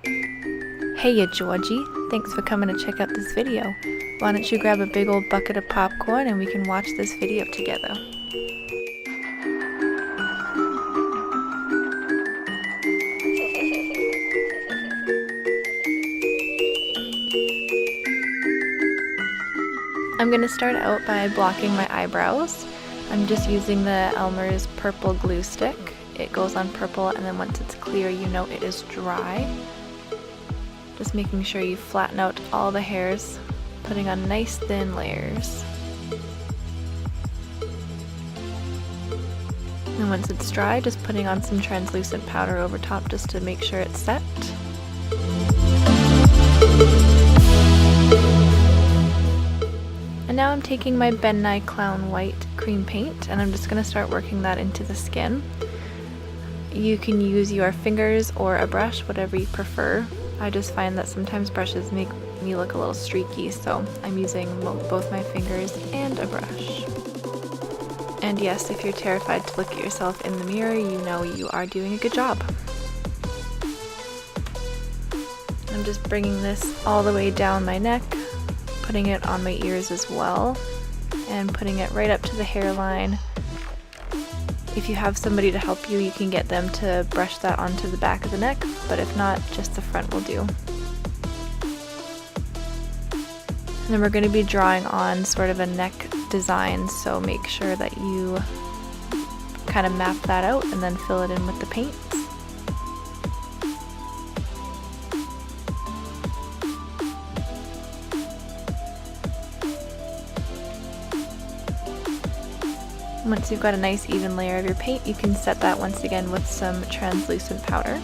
Heya Georgie, thanks for coming to check out this video. Why don't you grab a big old bucket of popcorn and we can watch this video together. I'm going to start out by blocking my eyebrows. I'm just using the Elmer's purple glue stick. It goes on purple and then once it's clear you know it is dry. Just making sure you flatten out all the hairs, putting on nice thin layers. And once it's dry, just putting on some translucent powder over top just to make sure it's set. And now I'm taking my Ben Nye Clown White cream paint and I'm just going to start working that into the skin. You can use your fingers or a brush, whatever you prefer. I just find that sometimes brushes make me look a little streaky, so I'm using both my fingers and a brush. And yes, if you're terrified to look at yourself in the mirror, you know you are doing a good job. I'm just bringing this all the way down my neck, putting it on my ears as well, and putting it right up to the hairline. If you have somebody to help you, you can get them to brush that onto the back of the neck, but if not, just the front will do. And then we're going to be drawing on sort of a neck design, so make sure that you kind of map that out and then fill it in with the paints. Once you've got a nice even layer of your paint, you can set that once again with some translucent powder.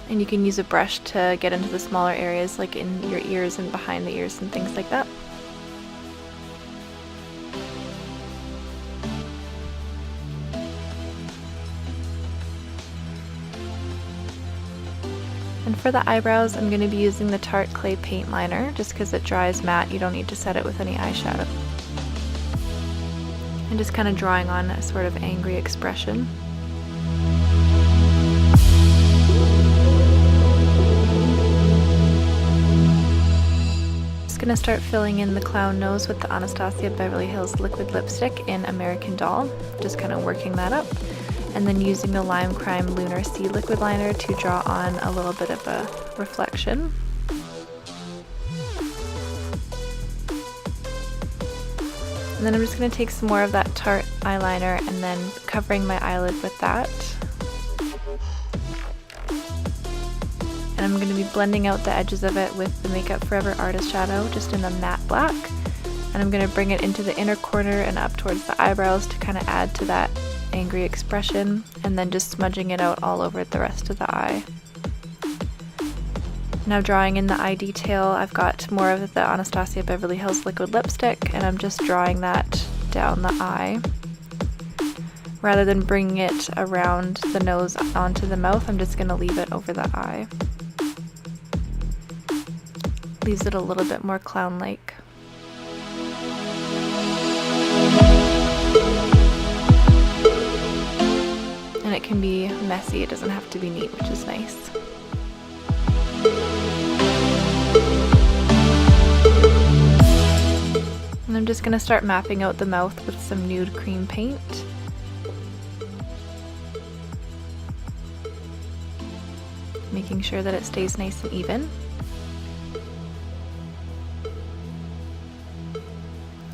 And you can use a brush to get into the smaller areas like in your ears and behind the ears and things like that. And for the eyebrows, I'm going to be using the Tarte Clay Paint Liner just because it dries matte. You don't need to set it with any eyeshadow. And just kind of drawing on a sort of angry expression. Just gonna start filling in the clown nose with the Anastasia Beverly Hills liquid lipstick in American Doll. Just kind of working that up. And then using the Lime Crime Lunar Sea liquid liner to draw on a little bit of a reflection. And then I'm just going to take some more of that Tarte eyeliner and then covering my eyelid with that. And I'm going to be blending out the edges of it with the Makeup Forever Artist Shadow just in a matte black. And I'm going to bring it into the inner corner and up towards the eyebrows to kind of add to that angry expression, and then just smudging it out all over the rest of the eye. Now drawing in the eye detail, I've got more of the Anastasia Beverly Hills liquid lipstick and I'm just drawing that down the eye. Rather than bringing it around the nose onto the mouth, I'm just going to leave it over the eye. Leaves it a little bit more clown-like. And it can be messy, it doesn't have to be neat, which is nice. And I'm just going to start mapping out the mouth with some nude cream paint. Making sure that it stays nice and even.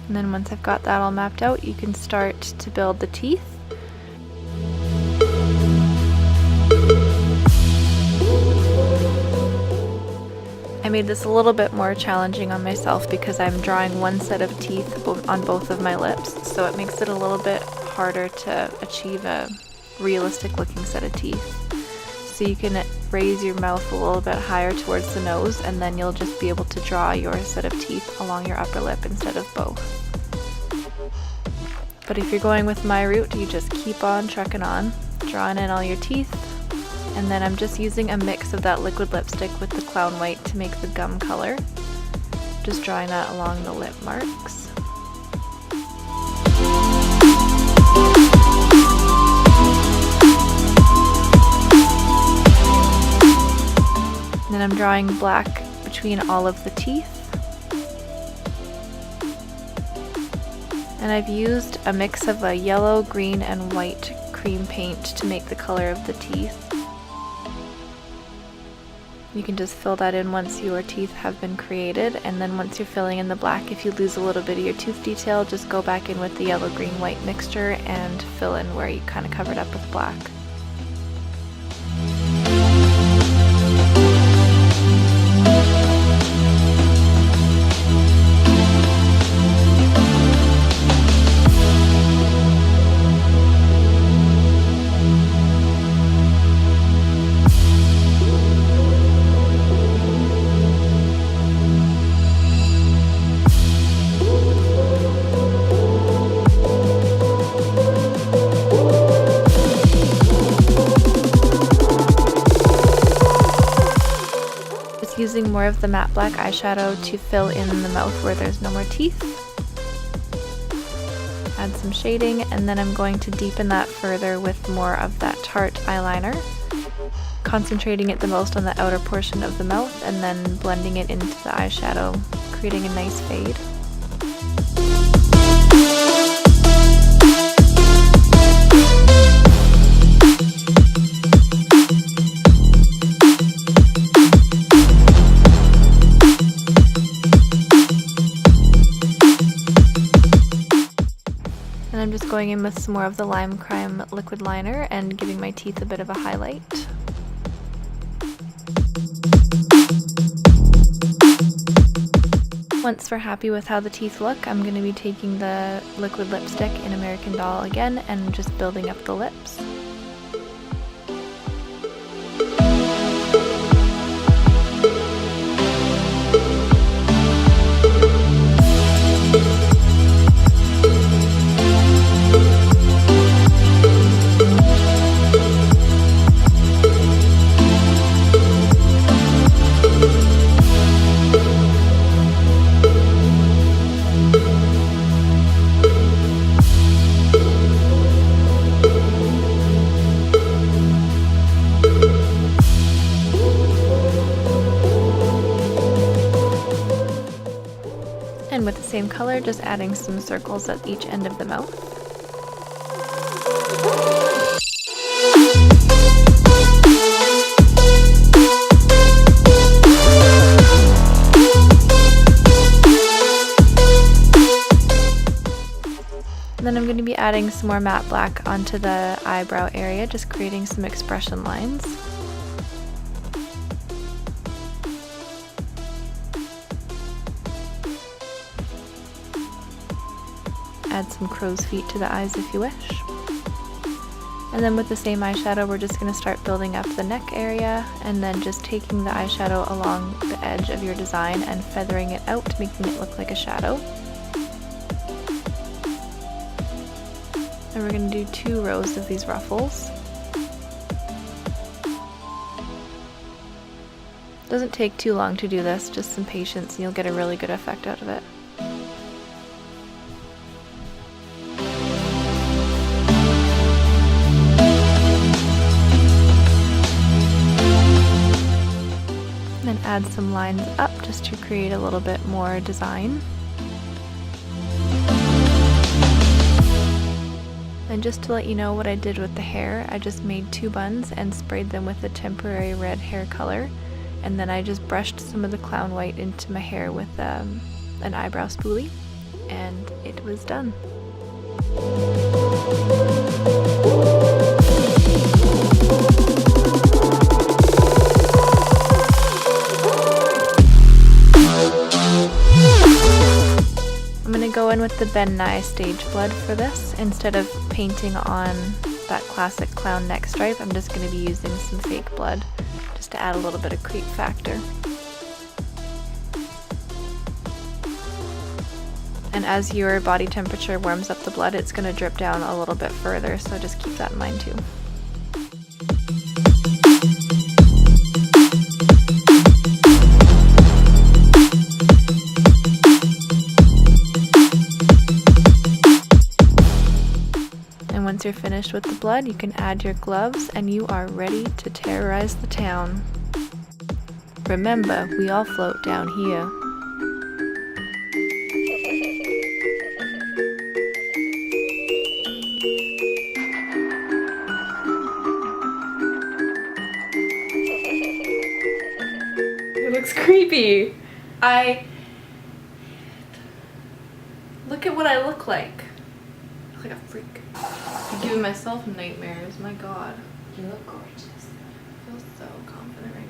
And then once I've got that all mapped out, you can start to build the teeth. I made this a little bit more challenging on myself because I'm drawing one set of teeth on both of my lips, so it makes it a little bit harder to achieve a realistic looking set of teeth. So you can raise your mouth a little bit higher towards the nose and then you'll just be able to draw your set of teeth along your upper lip instead of both. But if you're going with my route, you just keep on trucking on, drawing in all your teeth. And then I'm just using a mix of that liquid lipstick with the Clown White to make the gum color. Just drawing that along the lip marks. And I'm drawing black between all of the teeth. And I've used a mix of a yellow, green, and white cream paint to make the color of the teeth. You can just fill that in once your teeth have been created, and then once you're filling in the black, if you lose a little bit of your tooth detail, just go back in with the yellow, green, white mixture and fill in where you kind of covered up with black. Using more of the matte black eyeshadow to fill in the mouth where there's no more teeth. Add some shading, and then I'm going to deepen that further with more of that Tarte eyeliner, concentrating it the most on the outer portion of the mouth and then blending it into the eyeshadow, creating a nice fade. I'm just going in with some more of the Lime Crime liquid liner and giving my teeth a bit of a highlight. Once we're happy with how the teeth look, I'm going to be taking the liquid lipstick in American Doll again and just building up the lips. And with the same color, just adding some circles at each end of the mouth. And then I'm going to be adding some more matte black onto the eyebrow area, just creating some expression lines. Add some crow's feet to the eyes if you wish. And then with the same eyeshadow, we're just going to start building up the neck area, and then just taking the eyeshadow along the edge of your design and feathering it out, making it look like a shadow. And we're going to do 2 rows of these ruffles. Doesn't take too long to do this, just some patience and you'll get a really good effect out of it. Then add some lines up just to create a little bit more design. And just to let you know what I did with the hair, I just made 2 buns and sprayed them with a temporary red hair color, and then I just brushed some of the clown white into my hair with an eyebrow spoolie, and it was done. I'm going to go in with the Ben Nye Stage Blood for this. Instead of painting on that classic clown neck stripe, I'm just going to be using some fake blood just to add a little bit of creep factor. And as your body temperature warms up the blood, it's going to drip down a little bit further, so just keep that in mind too. Once you're finished with the blood, you can add your gloves and you are ready to terrorize the town. Remember, we all float down here. It looks creepy. Look at what I look like. I look like a freak. I'm giving myself nightmares, my god. You look gorgeous. I feel so confident right